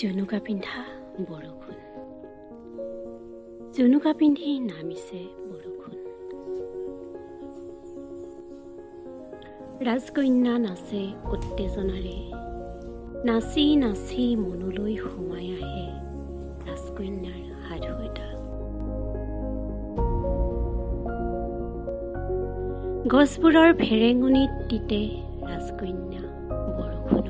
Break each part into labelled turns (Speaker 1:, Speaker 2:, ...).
Speaker 1: জুনুকা পিন্ধা বৰষুণ, জুনুকা পিন্ধি নামিছে বৰষুণ। ৰাজকন্যা নাচে উত্তেজনাৰে, নাচি নাচি মনলৈ সোমাই আহে ৰাজকন্যাৰ সাধু এটা। গছবোৰৰ ফেৰেঙনিত তিতে ৰাজকন্যা বৰষুণত।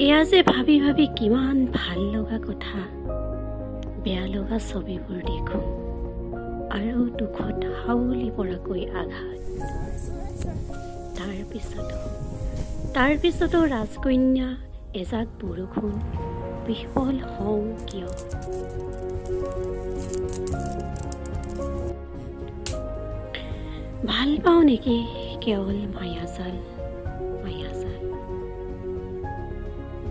Speaker 1: এয়া যে ভাবি ভাবি কিমান ভাল লগা কথা, বেয়া লগা ছবিবোৰ দেখোঁ আৰু দুখত হাউলি পৰাকৈ আঘাত। তাৰপিছতো ৰাজকন্যা এজাক বৰষুণ, বিফল হওঁ কিয়? ভাল পাওঁ নেকি কেৱল মায়াজাল, মায়াজাল।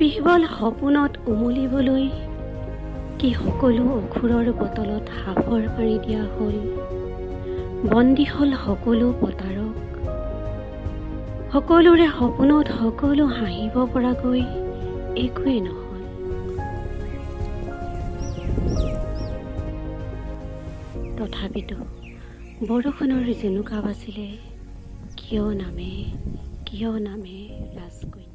Speaker 1: বিহ্বল সপোনত উমলিবলৈ কি সকলো অসুৰৰ বটলত সাফৰ মাৰি দিয়া হ'ল। বন্দী হ'ল সকলো প্ৰতাৰক, সকলোৰে সপোনত সকলো হাঁহিব পৰাকৈ একোৱেই নহ'ল। তথাপিতো বৰষুণৰ জুনুকা বাচিলে কিয় নামে ৰাজকন্যা।